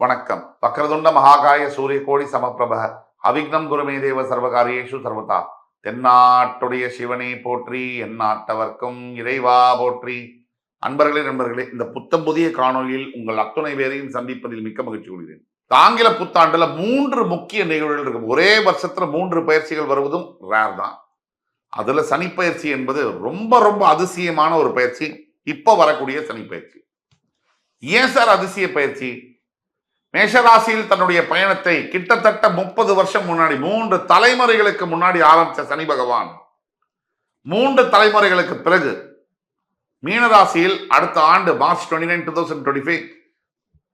வணக்கம். வக்ரதுண்ட மகாகாய சூரியகோடி சமப்பிரப அவிக்னம் குருமே தேவ சர்வகாரியேஷு சர்வதா. தென்னாட்டுடைய சிவனை போற்றி, எந்நாட்டவர்க்கும் இறைவா போற்றி. அன்பர்களே, நண்பர்களே, இந்த புத்தம் புதிய காணொலியில் உங்கள் அத்துணை பேரையும் சந்திப்பதில் மிக்க மகிழ்ச்சி கொள்கிறேன். ஆங்கில புத்தாண்டுல 3 முக்கிய நிகழ்வுகள் இருக்கும். ஒரே வருஷத்துல 3 பயிற்சிகள் வருவதும் ரேர் தான். அதுல சனி பயிற்சி என்பது ரொம்ப ரொம்ப அதிசயமான ஒரு பயிற்சி. இப்ப வரக்கூடிய சனி பயிற்சி. ஏன் சார் அதிசய பயிற்சி? மேஷராசியில் தன்னுடைய பயணத்தை கிட்டத்தட்ட 30 வருஷம் முன்னாடி, 3 தலைமுறைகளுக்கு முன்னாடி ஆரம்பிச்ச சனி பகவான் 3 தலைமுறைகளுக்கு பிறகு மீனராசியில் அடுத்த ஆண்டு மார்ச் 29, 2025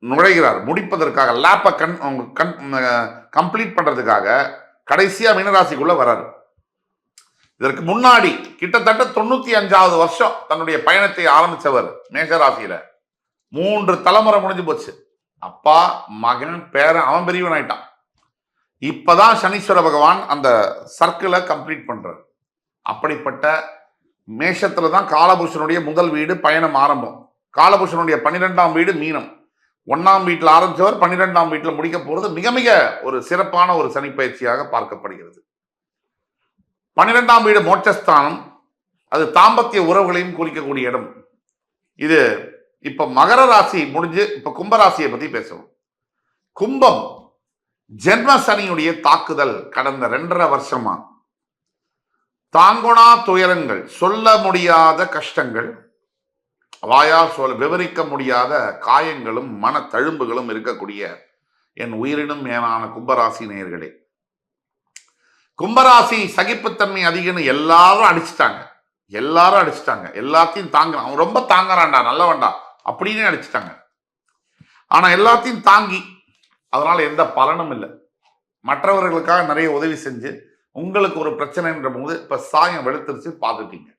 நுழைகிறார். முடிப்பதற்காக லேப்பை கம்ப்ளீட் பண்றதுக்காக கடைசியா மீனராசிக்குள்ள வர்றாரு. இதற்கு முன்னாடி கிட்டத்தட்ட 95வது வருஷம் தன்னுடைய பயணத்தை ஆரம்பிச்சவர் மேஷராசியில 3 தலைமுறை முடிஞ்சு போச்சு. அப்பா, மகன், பேரன், அவன் பெரியவன் ஆயிட்டான். இப்பதான் சனீஸ்வர பகவான் அந்த சர்க்கிளை கம்ப்ளீட் பண்றார். அப்படிப்பட்ட மேஷத்துல தான் காலபுருஷனுடைய முதல் வீடு பயணம் ஆரம்பம். காலபுருஷனுடைய 12ஆம் வீடு மீனம். 1ஆம் வீட்டில் ஆரம்பிச்சவர் 12ஆம் வீட்டில் முடிக்க போறது மிக மிக ஒரு சிறப்பான ஒரு சனி பயிற்சியாக பார்க்கப்படுகிறது. 12ஆம் வீடு மோட்சஸ்தானம். அது தாம்பத்திய உறவுகளையும் குறிக்கக்கூடிய இடம். இது இப்ப மகர ராசி முடிஞ்சு இப்ப கும்பராசியை பத்தி பேசுவோம். கும்பம் ஜென்ம சனியுடைய தாக்குதல் கடந்த 2.5 வருஷமா தாங்கொணா துயரங்கள், சொல்ல முடியாத கஷ்டங்கள், வாயால் விவரிக்க முடியாத காயங்களும் மன தழும்புகளும் இருக்கக்கூடிய என் உயிரினும் மேலான கும்பராசி நேயர்களே, கும்பராசி சகிப்புத்தன்மை அதிகம்னு எல்லாரும் அடிச்சுட்டாங்க. எல்லாத்தையும் தாங்குறான். அவன் ரொம்ப தாங்குறான்டா, நல்லவன்டா அப்படின்னு அடிச்சுட்டாங்க. ஆனா எல்லாத்தையும் தாங்கி அதனால எந்த பலனும் இல்லை. மற்றவர்களுக்காக நிறைய உதவி செஞ்சு உங்களுக்கு ஒரு பிரச்சனைன்ற போது இப்ப சாயம் வெளுத்துருச்சு, பார்த்துட்டீங்க.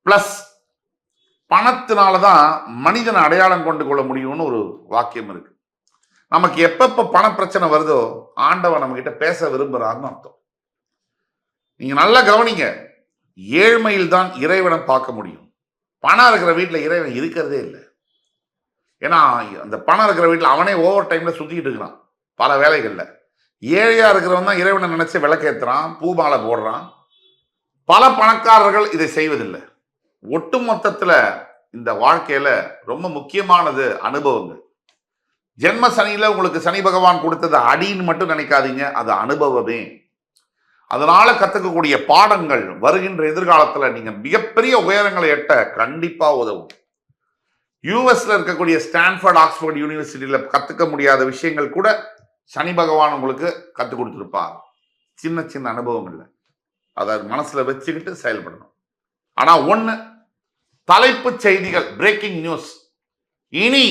பிளஸ் பணத்தினாலதான் மனிதனை அடையாளம் கொண்டு கொள்ள முடியும்னு ஒரு வாக்கியம் இருக்கு. நமக்கு எப்பப்ப பண பிரச்சனை வருதோ ஆண்டவன் நம்ம கிட்ட பேச விரும்புறாருன்னு அர்த்தம். நீங்க நல்லா கவனிங்க. ஏழ்மையில் தான் இறைவனை பார்க்க முடியும். பணம் இருக்கிற வீட்டில் இறைவன் இருக்கிறதே இல்லை. ஏன்னா அந்த பணம் இருக்கிற வீட்டில் அவனே ஓவர் டைம்ல சுத்திக்கிட்டு இருக்கிறான் பல வேலைகள்ல. ஏழையா இருக்கிறவன் தான் இறைவனை நினைச்சு விளக்கேற்றுறான், பூமாலை போடுறான். பல பணக்காரர்கள் இதை செய்வதில்லை. ஒட்டு மொத்தத்துல இந்த வாழ்க்கையில ரொம்ப முக்கியமானது அனுபவங்கள். ஜென்ம சனியில உங்களுக்கு சனி பகவான் கொடுத்தது அடின்னு மட்டும் நினைக்காதீங்க, அது அனுபவமே. அதனால கத்துக்கக்கூடிய பாடங்கள் வருகின்ற எதிர்காலத்துல நீங்க மிகப்பெரிய உயரங்களை எட்ட கண்டிப்பா உதவும். யூஎஸ்ல இருக்கக்கூடிய ஸ்டான்ஃபோர்ட், ஆக்ஸ்போர்ட் யூனிவர்சிட்டியில கத்துக்க முடியாத விஷயங்கள் கூட சனி பகவான் உங்களுக்கு கத்துக் கொடுத்திருப்பார். சின்ன சின்ன அனுபவங்கள்ல அதை மனசுல வச்சுக்கிட்டு செயல்படணும். ஆனா ஒண்ணு, தலைப்பு செய்திகள், பிரேக்கிங் நியூஸ், இனி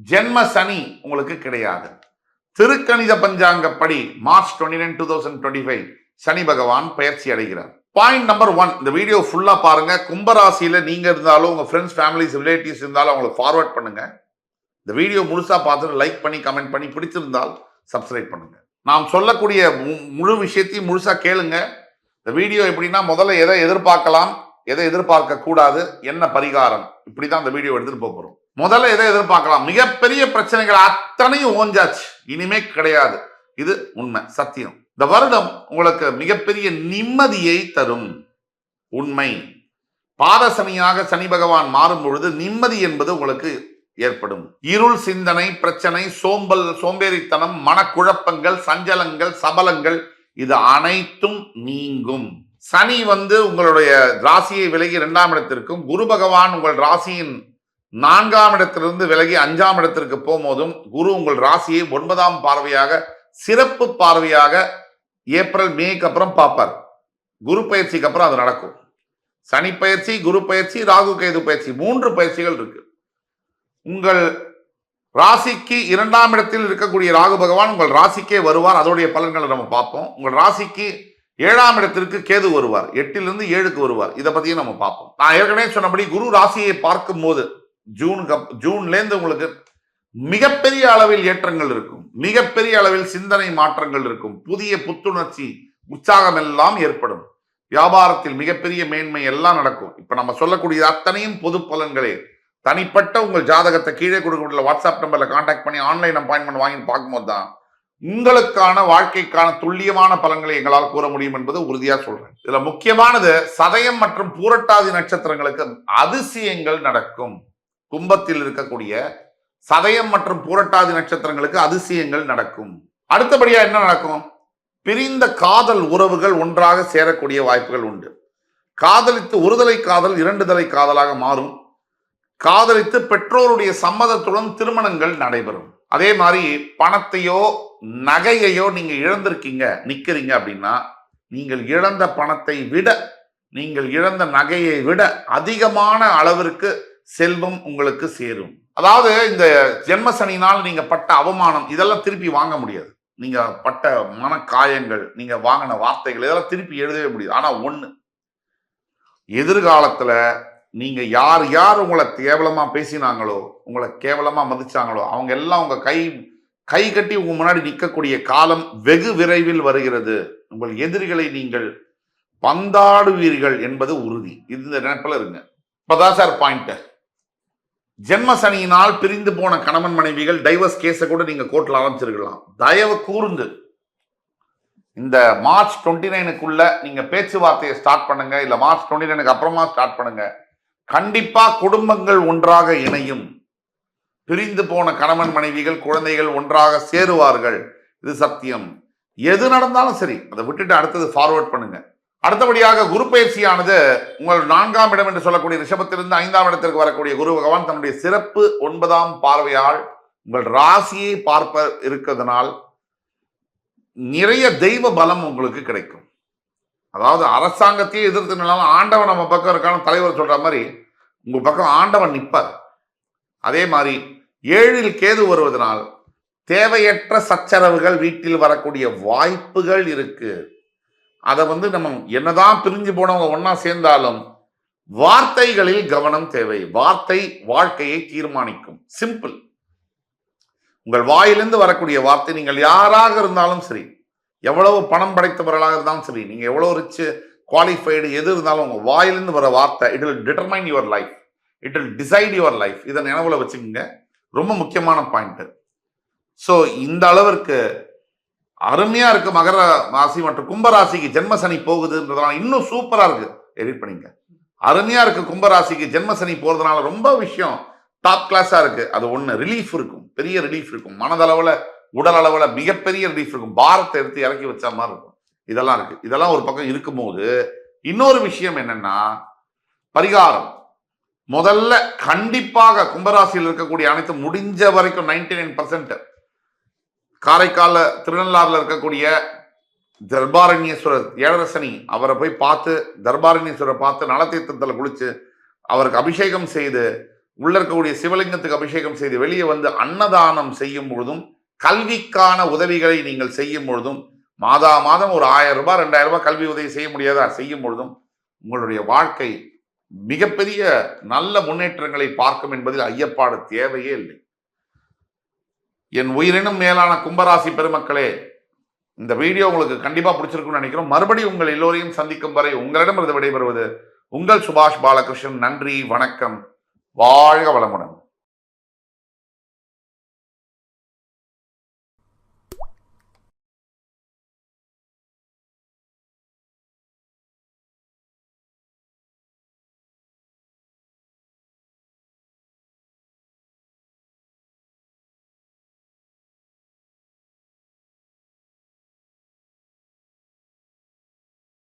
ஜென்ம சனி உங்களுக்கு கிடையாது. திருக்கணித பஞ்சாங்கப்படி மார்ச் 29, 2025 சனி பகவான் பயிற்சி அடைகிறார். பாயிண்ட் நம்பர் 1, இந்த வீடியோ ஃபுல்லா பாருங்க. கும்பராசியில நீங்க இருந்தாலும் உங்க ஃப்ரெண்ட்ஸ், ஃபேமிலிஸ், ரிலேட்டிவ்ஸ் இருந்தாலும் அவங்களுக்கு ஃபார்வர்ட் பண்ணுங்க. இந்த வீடியோ முழுசா பார்த்துட்டு லைக் பண்ணி கமெண்ட் பண்ணி பிடிச்சிருந்தால் சப்ஸ்கிரைப் பண்ணுங்க. நாம் சொல்லக்கூடிய முழு விஷயத்தையும் முழுசா கேளுங்க. இந்த வீடியோ எப்படின்னா, முதல்ல எதை எதிர்பார்க்கலாம், எதை எதிர்பார்க்க கூடாது, என்ன பரிகாரம், இப்படிதான் இந்த வீடியோ எடுத்துட்டு போறோம். முதல்ல எதை எதிர்பார்க்கலாம்? மிகப்பெரிய பிரச்சனைகள் அத்தனையும் ஓஞ்சாச்சு, இனிமே கிடையாது. இது உண்மை, சத்தியம். இந்த வருடம் உங்களுக்கு மிகப்பெரிய நிம்மதியை தரும். உண்மை. பாதசனியாக சனி பகவான் மாறும் பொழுது நிம்மதி என்பது உங்களுக்கு ஏற்படும். இருள் சிந்தனை, பிரச்சனை, சோம்பேறித்தனம், மனக்குழப்பங்கள், சஞ்சலங்கள், சபலங்கள், இது அனைத்தும் நீங்கும். சனி உங்களுடைய ராசியை விலகி 2ஆம் இடத்திற்கும், குரு பகவான் உங்கள் ராசியின் 4ஆம் இடத்திலிருந்து விலகி 5ஆம் இடத்திற்கு போகும்போதும், குரு உங்கள் ராசியை 9ஆம் பார்வையாக, சிறப்பு பார்வையாக ஏப்ரல், மேக்கு அப்புறம் பார்ப்பார். குரு பயிற்சிக்கு அப்புறம் அது நடக்கும். சனி பயிற்சி, குரு பயிற்சி, ராகு கேது பயிற்சி, 3 பயிற்சிகள் இருக்கு. உங்கள் ராசிக்கு 2ஆம் இடத்தில் இருக்கக்கூடிய ராகு பகவான் உங்கள் ராசிக்கே வருவார். அதோடைய பலன்களை நம்ம பார்ப்போம். உங்கள் ராசிக்கு 7ஆம் இடத்திற்கு கேது வருவார். 8லிருந்து 7க்கு வருவார். இதை பத்தியும் நம்ம பார்ப்போம். நான் ஏற்கனவே சொன்னபடி குரு ராசியை பார்க்கும் போது ஜூன்லேருந்து உங்களுக்கு மிகப்பெரிய அளவில் ஏற்றங்கள் இருக்கும். மிகப்பெரிய அளவில் சிந்தனை மாற்றங்கள் இருக்கும். புதிய புத்துணர்ச்சி, உற்சாகம் எல்லாம் ஏற்படும். வியாபாரத்தில் மிகப்பெரிய மேன்மை எல்லாம் நடக்கும். இப்ப நம்ம சொல்லக்கூடிய அத்தனையும் பொது பலன்களே. தனிப்பட்ட உங்கள் ஜாதகத்தை கீழே கொடுக்கப்பட்டுள்ள வாட்ஸ்அப் நம்பர்ல கான்டாக்ட் பண்ணி ஆன்லைன் அப்பாயின்மெண்ட் வாங்கி பார்க்கும்போது தான் உங்களுக்கான வாழ்க்கைக்கான துல்லியமான பலன்களை எங்களால் கூற முடியும் என்பது உறுதியா சொல்றேன். இதுல முக்கியமானது சதயம் மற்றும் பூரட்டாதி நட்சத்திரங்களுக்கு அதிசயங்கள் நடக்கும். கும்பத்தில் இருக்கக்கூடிய சதயம் மற்றும் பூரட்டாதி நட்சத்திரங்களுக்கு அதிசயங்கள் நடக்கும். அடுத்தபடியா என்ன நடக்கும்? பிரிந்த காதல் உறவுகள் ஒன்றாக சேரக்கூடிய வாய்ப்புகள் உண்டு. காதலித்து ஒருதலை காதல் இரண்டுதலை காதலாக மாறும். காதலித்து பெற்றோருடைய சம்மதத்துடன் திருமணங்கள் நடைபெறும். அதே மாதிரி பணத்தையோ நகையையோ நீங்க இழந்திருக்கீங்க, நிக்கிறீங்க அப்படின்னா நீங்கள் இழந்த பணத்தை விட நீங்கள் இழந்த நகையை விட அதிகமான அளவிற்கு செல்வம் உங்களுக்கு சேரும். அதாவது இந்த ஜென்ம சனினால் நீங்க பட்ட அவமானம் இதெல்லாம் திருப்பி வாங்க முடியாது. நீங்க பட்ட மன காயங்கள், நீங்க வாங்கின வார்த்தைகள் இதெல்லாம் திருப்பி எழுதவே முடியாது. ஆனா ஒண்ணு, எதிர்காலத்துல நீங்க யார் யார் உங்களை கேவலமா பேசினாங்களோ, உங்களை கேவலமா மதிச்சாங்களோ, அவங்க எல்லாம் உங்க கை கட்டி உங்க முன்னாடி நிற்கக்கூடிய காலம் வெகு விரைவில் வருகிறது. உங்கள் எதிரிகளை நீங்கள் பந்தாடுவீர்கள் என்பது உறுதி. இந்த நினைப்பில் இருங்க. இப்பதான் சார் பாயிண்ட். ஜென்ம சனியினால் பிரிந்து போன கணவன் மனைவிகள் டைவர்ஸ் கேஸை கூட நீங்க கோர்ட்ல ஆரம்பிச்சிருக்கலாம். தயவு கூர்ந்து இந்த மார்ச் 29க்குள்ள நீங்க பேச்சுவார்த்தையை ஸ்டார்ட் பண்ணுங்க. இல்ல மார்ச் 29க்கு அப்புறமா ஸ்டார்ட் பண்ணுங்க. கண்டிப்பா குடும்பங்கள் ஒன்றாக இணையும். பிரிந்து போன கணவன் மனைவிகள் குழந்தைகள் ஒன்றாக சேருவார்கள். இது சத்தியம். எது நடந்தாலும் சரி, அதை விட்டுட்டு அடுத்தது ஃபார்வர்ட் பண்ணுங்க. அடுத்தபடியாக குரு பயிற்சியானது உங்கள் 4ஆம் இடம் என்று சொல்லக்கூடிய ரிஷபத்திலிருந்து 5ஆம் இடத்திற்கு வரக்கூடிய குரு பகவான் தன்னுடைய சிறப்பு 9ஆம் பார்வையால் உங்கள் ராசியை பார்ப்ப இருக்கிறதுனால் நிறைய தெய்வ பலம் உங்களுக்கு கிடைக்கும். அதாவது அரசாங்கத்தையே எதிர்த்து நின்னாலும் ஆண்டவன் நம்ம பக்கம் இருக்கான தலைவர் சொல்ற மாதிரி உங்க பக்கம் ஆண்டவன் நிற்பார். அதே மாதிரி 7ல் கேது வருவதனால் தேவையற்ற சச்சரவுகள் வீட்டில் வரக்கூடிய வாய்ப்புகள் இருக்கு. அதை நம்ம என்னதான் பிரிஞ்சு போனவங்க ஒன்னா சேர்ந்தாலும் வார்த்தைகளில் கவனம் தேவை. வார்த்தை வாழ்க்கையை தீர்மானிக்கும். சிம்பிள். உங்கள் வாயிலிருந்து வரக்கூடிய வார்த்தை, நீங்கள் யாராக இருந்தாலும் சரி, எவ்வளவு பணம் படைத்தவர்களாக இருந்தாலும் சரி, நீங்க எவ்வளவு ரிச் குவாலிஃபைடு எது இருந்தாலும் உங்க வாயிலிருந்து வர வார்த்தை it will determine your life, it will decide your life. இதை நினைவுல வச்சுக்கோங்க. ரொம்ப முக்கியமான பாயிண்ட். ஸோ இந்த அளவிற்கு அருமையா இருக்கு. மகர ராசி மற்றும் கும்பராசிக்கு ஜென்ம சனி போகுதுன்றதுனால இன்னும் சூப்பரா இருக்கு. எடிட் பண்ணிங்க. அருமையா இருக்கு. கும்பராசிக்கு ஜென்ம சனி போறதுனால ரொம்ப விஷயம் டாப் கிளாஸா இருக்கு. அது ஒண்ணு ரிலீஃப் இருக்கும், பெரிய ரிலீஃப் இருக்கும். மனதளவுல உடல் அளவுல மிகப்பெரிய ரிலீஃப் இருக்கும். பாரத்தை எடுத்து இறக்கி வச்ச மாதிரி இருக்கும். இதெல்லாம் இருக்கு. இதெல்லாம் ஒரு பக்கம் இருக்கும்போது இன்னொரு விஷயம் என்னன்னா பரிகாரம். முதல்ல கண்டிப்பாக கும்பராசியில் இருக்கக்கூடிய அனைத்து முடிஞ்ச வரைக்கும் 99% காரைக்கால திருநள்ளாறுல இருக்கக்கூடிய தர்பாரண்யேஸ்வரர் 7.5 சனி அவரை போய் பார்த்து, தர்பாரண்யேஸ்வரரை பார்த்து நலத்தீர்த்தத்தில் குளிச்சு அவருக்கு அபிஷேகம் செய்து, உள்ள இருக்கக்கூடிய சிவலிங்கத்துக்கு அபிஷேகம் செய்து வெளியே வந்து அன்னதானம் செய்யும் பொழுதும், கல்விக்கான உதவிகளை நீங்கள் செய்யும் பொழுதும், மாதா மாதம் ஒரு 1000 ரூபாய் 2000 ரூபாய் கல்வி உதவி செய்ய முடியாதா செய்யும் பொழுதும் உங்களுடைய வாழ்க்கை மிகப்பெரிய நல்ல முன்னேற்றங்களை பார்க்கும் என்பதில் ஐயப்பாடு தேவையே இல்லை. என் உயிரினும் மேலான கும்பராசி பெருமக்களே, இந்த வீடியோ உங்களுக்கு கண்டிப்பா பிடிச்சிருக்கும்னு நினைக்கிறோம். மறுபடியும் உங்கள் எல்லோரையும் சந்திக்கும் வரை உங்களிடமிருந்து விடைபெறுவது உங்கள் சுபாஷ் பாலகிருஷ்ணன். நன்றி, வணக்கம், வாழ்க வளமுடன்.